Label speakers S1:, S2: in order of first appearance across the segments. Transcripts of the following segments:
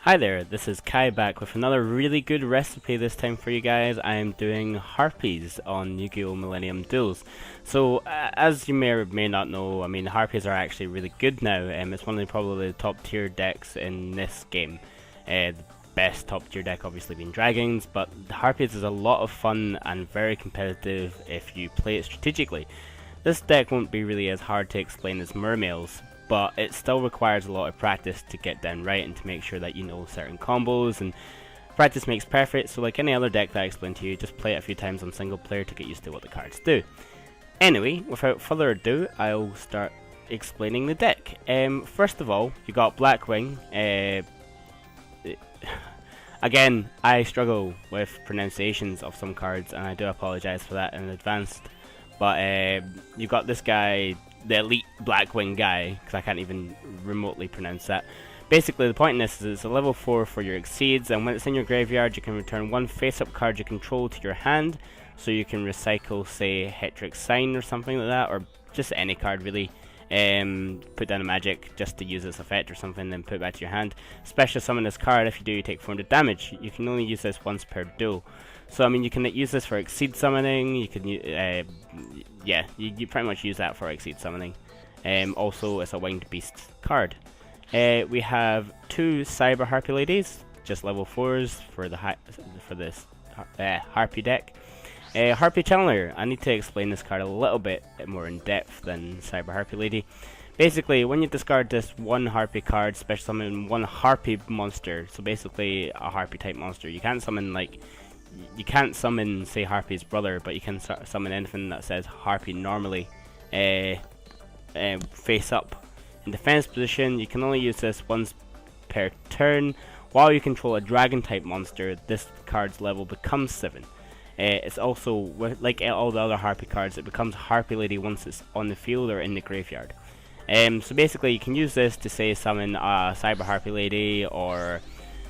S1: Hi there, this is Kai back with another really good recipe this time for you guys. I am doing Harpies on Yu-Gi-Oh! Millennium Duels. So, as you may or may not know, I mean, Harpies are actually really good now. It's one of probably the top tier decks in this game. The best top tier deck obviously being Dragons, but Harpies is a lot of fun and very competitive if you play it strategically. This deck won't be really as hard to explain as Mermails, but it still requires a lot of practice to get down right and to make sure that you know certain combos, and practice makes perfect. So like any other deck that I explained to you, just play it a few times on single player to get used to what the cards do. Anyway, without further ado, I'll start explaining the deck. First of all, you got Blackwing. Again, I struggle with pronunciations of some cards and I do apologize for that in advance, but you got this guy, the elite Blackwing guy, because I can't even remotely pronounce that. Basically, the point in this is it's a level 4 for your Exceeds, and when it's in your graveyard, you can return one face-up card you control to your hand, so you can recycle, say, Hysteric Sign or something like that, or just any card really. Put down a magic just to use its effect or something, then put it back to your hand. Special summon this card. If you do, you take 400 damage. You can only use this once per duel. So I mean, you can use this for Exceed summoning. You can, yeah, you pretty much use that for Exceed summoning. Also, it's a Winged Beast card. We have two Cyber Harpie Ladies, just level 4s for this Harpie deck. Harpie Channeler. I need to explain this card a little bit more in depth than Cyber Harpie Lady. Basically, when you discard this one Harpie card, special summon one Harpie monster. So basically, a Harpie type monster. You can't summon say Harpie's brother, but you can summon anything that says Harpie normally. Face up. In defense position, you can only use this once per turn. While you control a dragon type monster, this card's level becomes 7. It's also, like all the other Harpie cards, it becomes Harpie Lady once it's on the field or in the graveyard. So basically, you can use this to say summon a Cyber Harpie Lady, or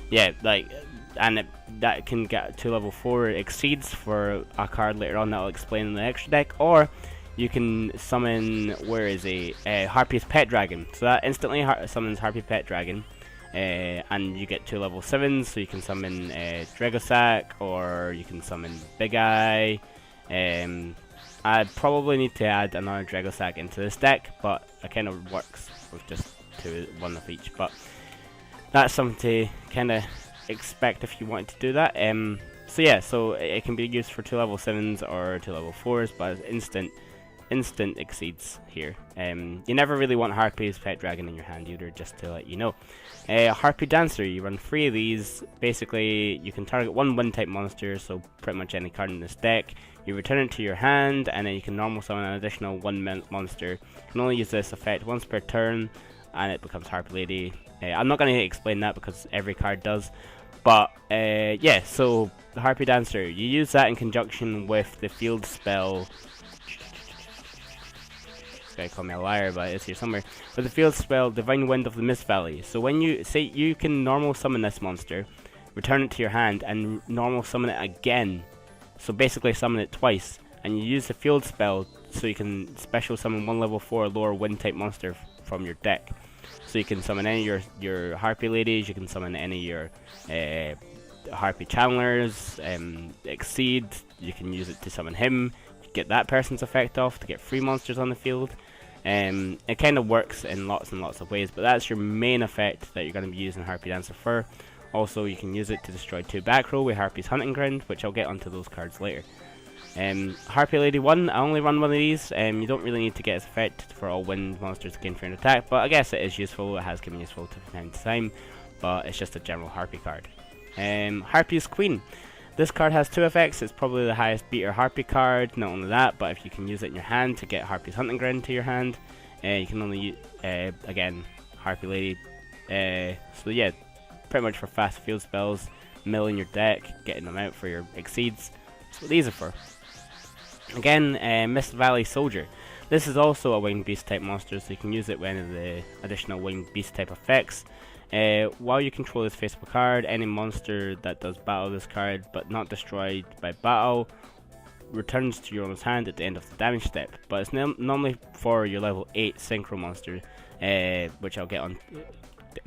S1: yeah, like, and that can get to level 4 Exceeds for a card later on that I'll explain in the extra deck, or you can summon, where is Harpie's Pet Dragon. So that instantly summons Harpie Pet Dragon. And you get 2 level 7s, so you can summon Dracossack, or you can summon Big Eye. I'd probably need to add another Dracossack into this deck, but it kind of works with just one of each. But that's something to kind of expect if you want to do that. So yeah, so it can be used for 2 level 7s or 2 level 4s, but instant Exceeds here. You never really want Harpie's Pet Dragon in your hand either, just to let you know. Harpie Dancer, you run 3 of these. Basically, you can target one wind-type monster, so pretty much any card in this deck. You return it to your hand, and then you can normal summon an additional 1 monster. You can only use this effect once per turn, and it becomes Harpie Lady. I'm not going to explain that because every card does. But, yeah, so Harpie Dancer, you use that in conjunction with the field spell. Guy call me a liar, but it's here somewhere. With the field spell, Divine Wind of the Mist Valley. So when you say you can normal summon this monster, return it to your hand, and normal summon it again. So basically summon it twice, and you use the field spell so you can special summon 1 level 4 lower wind type monster from your deck. So you can summon any of your Harpie Ladies, you can summon any of your Harpie Channelers, Exceed, you can use it to summon him, get that person's effect off to get 3 monsters on the field. It kind of works in lots and lots of ways, but that's your main effect that you're going to be using Harpie Dancer for. Also, you can use it to destroy 2 back row with Harpie's Hunting Ground, which I'll get onto those cards later. Harpie Lady 1, I only run one of these. You don't really need to get its effect for all wind monsters to gain 300 attack, but I guess it is useful. It has given useful from time to time, but it's just a general Harpie card. Harpie's Queen. This card has 2 effects. It's probably the highest beater Harpie card. Not only that, but if you can use it in your hand to get Harpie's Hunting Ground to your hand, you can only use, again, Harpie Lady. So yeah, pretty much for fast field spells, milling your deck, getting them out for your Exceeds. That's what these are for. Again, Mist Valley Soldier. This is also a Winged Beast type monster, so you can use it with any of the additional Winged Beast type effects. While you control this face-up card, any monster that does battle this card but not destroyed by battle returns to your owner's hand at the end of the damage step. But it's normally for your level 8 synchro monster, which I'll get on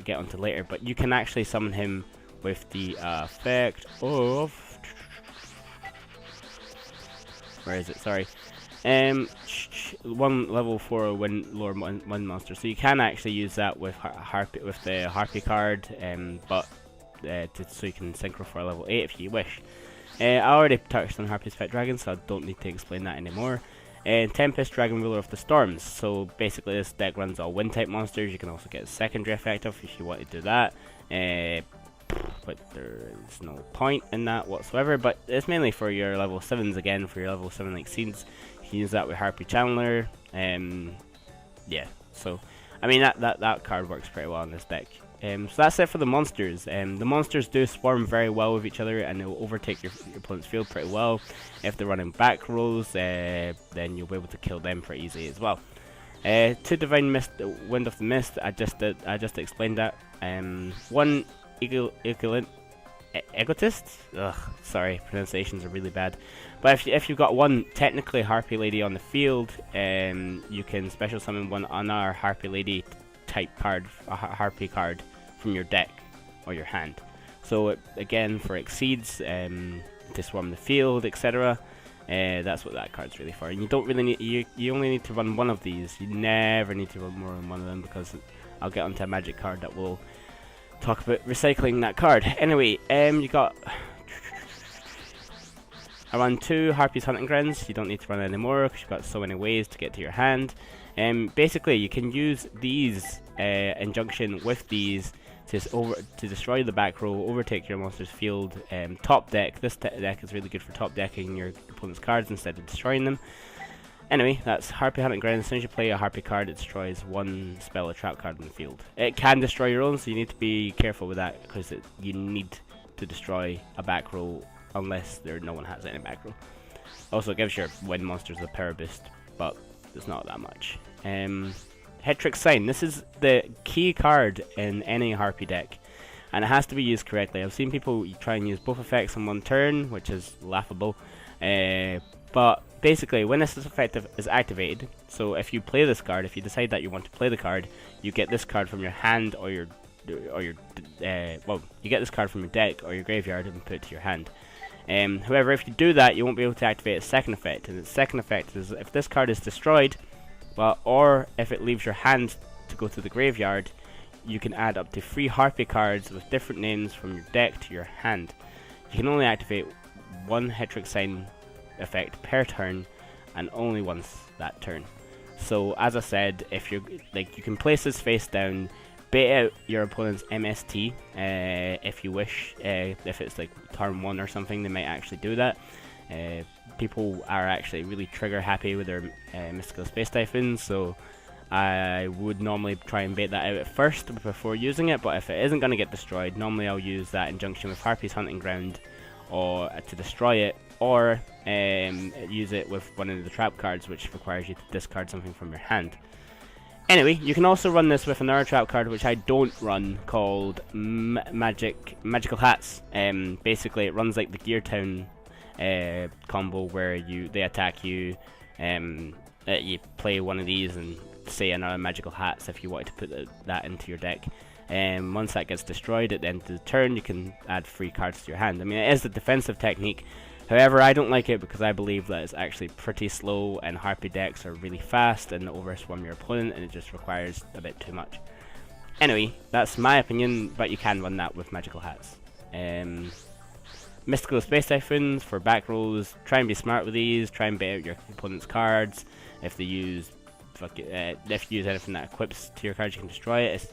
S1: get onto later. But you can actually summon him with the effect of... Where is it? Sorry. One level 4 lore one monster. So you can actually use that with with the Harpie card, but so you can synchro for a level 8 if you wish. I already touched on Harpie's Pet Dragon, so I don't need to explain that anymore. Tempest, Dragon Ruler of the Storms. So basically this deck runs all wind type monsters. You can also get a secondary effect off if you want to do that. But there's no point in that whatsoever. But it's mainly for your level 7s again, for your level 7 like seeds. You can use that with Harpie Channeler. Yeah, so I mean that card works pretty well in this deck. So that's it for the monsters. The monsters do swarm very well with each other, and they'll overtake your opponent's field pretty well. If they're running back rows, then you'll be able to kill them pretty easy as well. To Divine Mist, Wind of the Mist, I just explained that. One Elegant Egotist. Ugh, sorry, pronunciations are really bad. But if you've got one technically Harpie Lady on the field, you can special summon one on our Harpie Lady type card, a Harpie card from your deck or your hand. So again, for exceeds, to swarm the field, etc. That's what that card's really for. And you don't really need, you only need to run one of these. You never need to run more than one of them, because I'll get onto a magic card that will talk about recycling that card. Anyway, you got around 2 Harpie's Hunting Grounds. You don't need to run any more because you've got so many ways to get to your hand. Basically, you can use these in junction with these to destroy the back row, overtake your monster's field. Top deck. This deck is really good for top decking your opponent's cards instead of destroying them. Anyway, that's Harpie Hunting Ground. As soon as you play a Harpie card, it destroys one spell or trap card in the field. It can destroy your own, so you need to be careful with that, because you need to destroy a back row unless no one has any back row. Also, it gives your wind monsters a power boost, but it's not that much. Hysteric Sign. This is the key card in any Harpie deck, and it has to be used correctly. I've seen people try and use both effects in one turn, which is laughable. But basically, when this effect is activated, so if you play this card, if you decide that you want to play the card, you get this card from your hand or your well, you get this card from your deck or your graveyard and put it to your hand. However, if you do that, you won't be able to activate its second effect, and its second effect is if this card is destroyed, well, or if it leaves your hand to go to the graveyard, you can add up to 3 Harpie cards with different names from your deck to your hand. You can only activate one Hysteric Sign effect per turn, and only once that turn. So as I said, if you can place this face down, bait out your opponent's MST if you wish. If it's like turn 1 or something, they might actually do that. People are actually really trigger happy with their Mystical Space Typhoon, so I would normally try and bait that out at first before using it. But if it isn't going to get destroyed, normally I'll use that in junction with Harpie's Hunting Ground or to destroy it, or use it with one of the trap cards, which requires you to discard something from your hand. Anyway, you can also run this with another trap card, which I don't run, called Magical Hats. Basically, it runs like the Gear Town combo, where they attack you, you play one of these and say another Magical Hats if you wanted to put that into your deck. Once that gets destroyed at the end of the turn, you can add 3 cards to your hand. I mean, it is a defensive technique. However, I don't like it because I believe that it's actually pretty slow, and Harpie decks are really fast and overswarm your opponent, and it just requires a bit too much. Anyway, that's my opinion, but you can run that with Magical Hats. Mystical Space Typhoons for back rows. Try and be smart with these. Try and bait out your opponent's cards. If they use, if you use anything that equips to your cards, you can destroy it.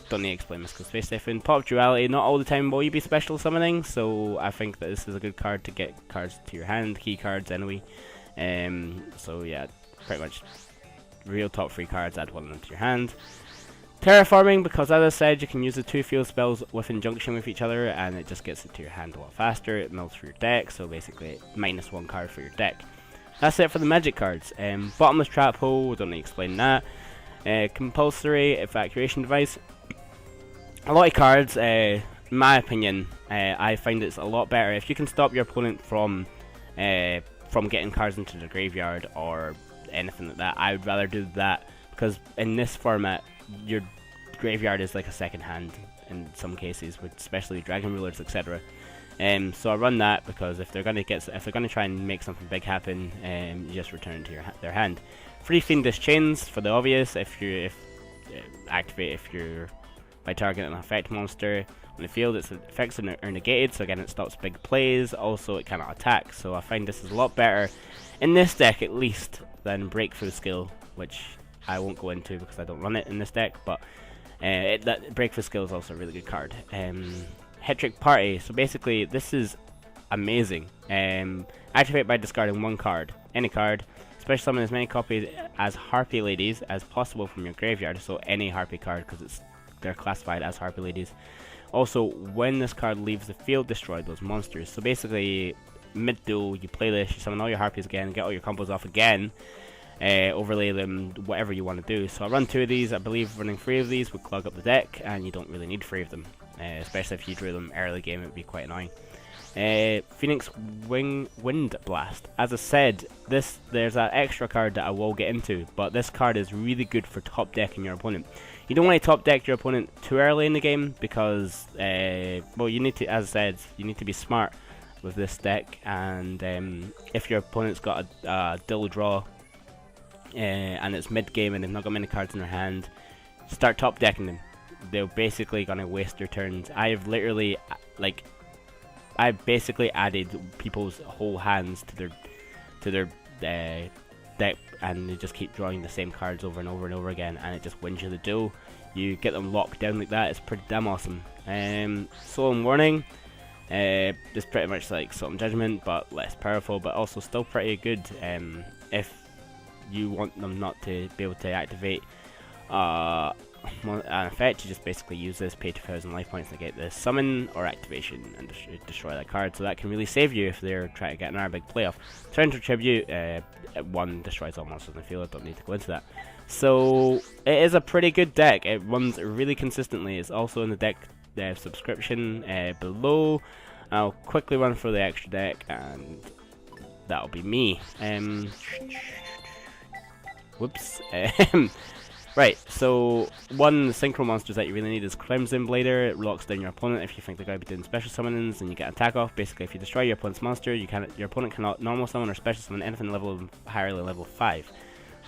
S1: Don't need to explain Mystical Space Typhoon. Pot of Duality. Not all the time will you be special summoning, so I think that this is a good card to get cards to your hand, key cards anyway. So yeah, pretty much real top 3 cards. Add one of them to your hand. Terraforming, because as I said, you can use the 2 field spells with injunction with each other, and it just gets it to your hand a lot faster. It melts for your deck, so basically -1 card for your deck. That's it for the magic cards. Bottomless Trap Hole, don't need to explain that. Compulsory Evacuation Device. A lot of cards, in my opinion, I find it's a lot better if you can stop your opponent from getting cards into the graveyard or anything like that. I'd rather do that, because in this format, graveyard is like a second hand in some cases, with especially dragon rulers, etc. So I run that because if they're gonna try and make something big happen, you just return it to their hand. 3 Fiendish Chains for the obvious. If you're by targeting an effect monster on the field, its effects are negated, so again it stops big plays. Also, it cannot attack, so I find this is a lot better in this deck at least than Breakthrough Skill, which I won't go into because I don't run it in this deck. But that Breakthrough Skill is also a really good card. Hysteric Party. So basically, this is amazing. Activate by discarding 1 card, any card. Special summon as many copies as Harpie Ladies as possible from your graveyard. So any Harpie card, because they're classified as Harpie Ladies. Also, when this card leaves the field, destroy those monsters. So basically, mid-duel, you play this, you summon all your Harpies again, get all your combos off again, overlay them, whatever you want to do. So I run 2 of these. I believe running 3 of these would clog up the deck, and you don't really need 3 of them. Especially if you drew them early game, it would be quite annoying. Phoenix Wind Blast. As I said, there's that extra card that I will get into, but this card is really good for top decking your opponent. You don't want to top deck your opponent too early in the game because, well, you need to, as I said, you need to be smart with this deck. And if your opponent's got a dull draw and it's mid game and they've not got many cards in their hand, start top decking them. They're basically gonna waste their turns. I've basically added people's whole hands to their deck, and they just keep drawing the same cards over and over and over again, and it just wins you the duel. You get them locked down like that. It's pretty damn awesome. Solemn Warning. It's pretty much like Solemn Judgment, but less powerful, but also still pretty good. If you want them not to be able to activate an effect, you just basically use this, pay 2,000 life points to get this summon or activation and destroy that card. So that can really save you if they're trying to get another big playoff. Torrential Tribute, 1 destroys all monsters in the field. I don't need to go into that. So it is a pretty good deck. It runs really consistently. It's also in the deck subscription below. I'll quickly run through the extra deck, and that'll be me. Whoops. Right, so 1 synchro monsters that you really need is Crimson Blader. It locks down your opponent if you think they're going to be doing special summons, and you get an attack off. Basically, if you destroy your opponent's monster, your opponent cannot normal summon or special summon anything higher than level 5. So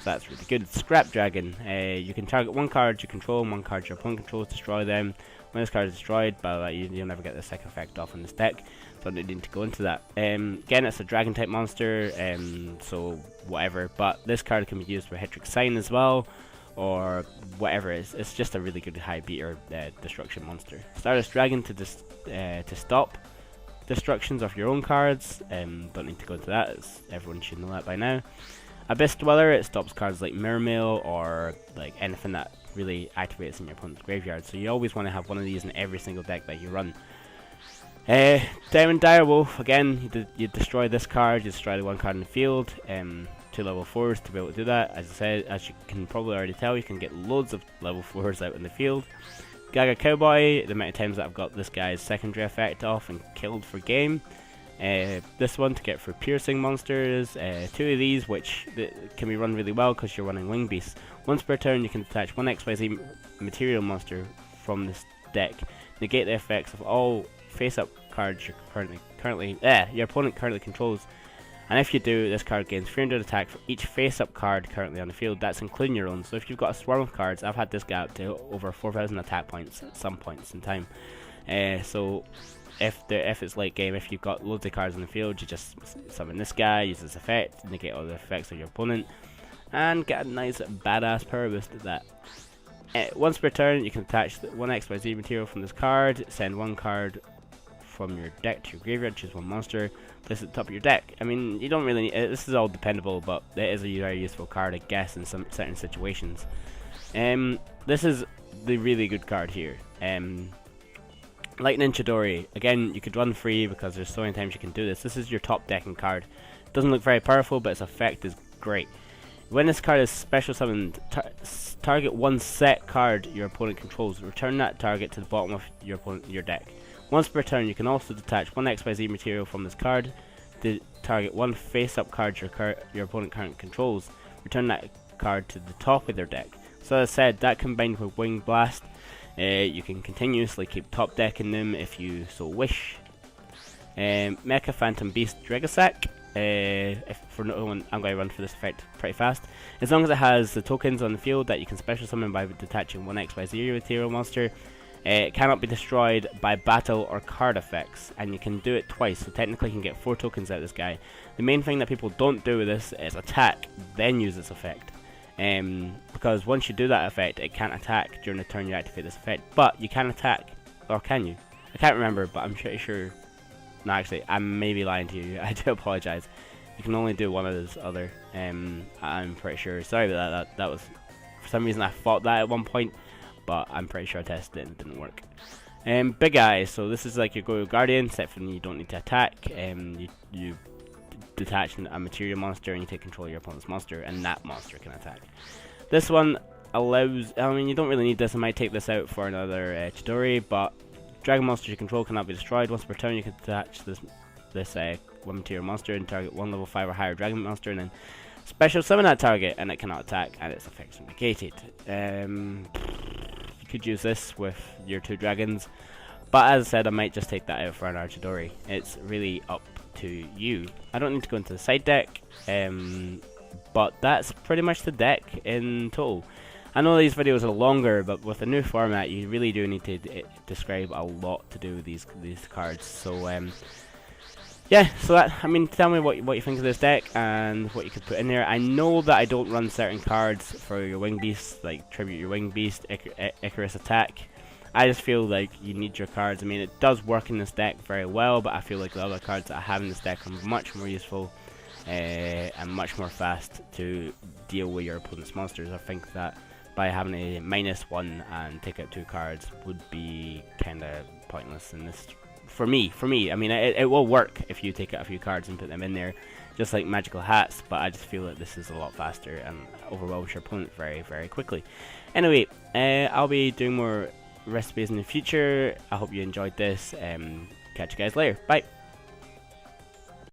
S1: that's really good. Scrap Dragon. You can target 1 card you control and 1 card your opponent controls, destroy them. When this card is destroyed, you'll never get the second effect off in this deck, so I don't need to go into that. Again, it's a dragon type monster, so whatever, but this card can be used for Hysteric Sign as well, or whatever. It's just a really good high beater destruction monster. Stardust Dragon to stop destructions of your own cards. Don't need to go into that, as everyone should know that by now. Abyss Dweller, it stops cards like Mirror Mail or like anything that really activates in your opponent's graveyard. So you always want to have one of these in every single deck that you run. Diamond Direwolf, again, you destroy this card, you destroy the 1 card in the field. 2 level 4s to be able to do that. As I said, as you can probably already tell, you can get loads of level 4s out in the field. Gagaga Cowboy, the amount of times that I've got this guy's secondary effect off and killed for game. This one to get for piercing monsters. 2 of these, which can be run really well because you're running Wing Beasts. Once per turn, you can attach 1 XYZ material monster from this deck. Negate the effects of all face-up cards your opponent currently controls. And if you do, this card gains 300 attack for each face-up card currently on the field. That's including your own. So if you've got a swarm of cards, I've had this guy up to over 4,000 attack points at some points in time. So if it's late game, if you've got loads of cards on the field, you just summon this guy, use this effect, negate all the effects of your opponent, and get a nice badass power boost at that. Once per turn, you can attach 1 XYZ material from this card, send 1 card from your deck to your graveyard, choose 1 monster, place it at the top of your deck. I mean, you don't really need, this is all dependable, but it is a very useful card, I guess, in some certain situations. This is the really good card here. Lightning Chidori. Again, you could run free because there's so many times you can do this. This is your top decking card. Doesn't look very powerful, but its effect is great. When this card is special summoned, target 1 set card your opponent controls. Return that target to the bottom of your deck. Once per turn, you can also detach 1 XYZ material from this card to target 1 face-up card your opponent currently controls. Return that card to the top of their deck. So as I said, that combined with Wing Blast, you can continuously keep top decking them if you so wish. Mecha Phantom Beast Dracossack. If for no one, I'm going to run for this effect pretty fast. As long as it has the tokens on the field that you can special summon by detaching one XYZ material monster, it cannot be destroyed by battle or card effects, and you can do it twice, so technically you can get 4 tokens out of this guy. The main thing that people don't do with this is attack, then use this effect. Because once you do that effect, it can't attack during the turn you activate this effect, but you can attack, or can you? I can't remember, but I'm pretty sure. No, actually, I may be lying to you. I do apologize. You can only do one of those other. I'm pretty sure. Sorry about that. That was, for some reason, I thought that at one point, but I'm pretty sure I tested it and it didn't work. Big Eye. So this is like your Go Guardian, except for you don't need to attack. You detach a material monster and you take control of your opponent's monster, and that monster can attack. This one allows. I mean, you don't really need this. I might take this out for another Chidori, but dragon monsters you control cannot be destroyed. Once per turn, you can detach this one material monster and target one level 5 or higher dragon monster, and then special summon that target, and it cannot attack, and its effects are negated. You could use this with your 2 dragons, but as I said, I might just take that out for an Chidori. It's really up to you. I don't need to go into the side deck, but that's pretty much the deck in total. I know these videos are longer, but with the new format, you really do need to describe a lot to do with these cards. So yeah, so that, I mean, tell me what you think of this deck and what you could put in there. I know that I don't run certain cards for your Wing Beast, like Tribute Your Wing Beast, Icarus Attack. I just feel like you need your cards. I mean, it does work in this deck very well, but I feel like the other cards that I have in this deck are much more useful and much more fast to deal with your opponent's monsters. I think that by having a -1 and take out 2 cards would be kind of pointless in this. For me, I mean, it will work if you take out a few cards and put them in there, just like magical hats, but I just feel that this is a lot faster and overwhelms your opponent very, very quickly. Anyway, I'll be doing more recipes in the future. I hope you enjoyed this. Catch you guys later. Bye.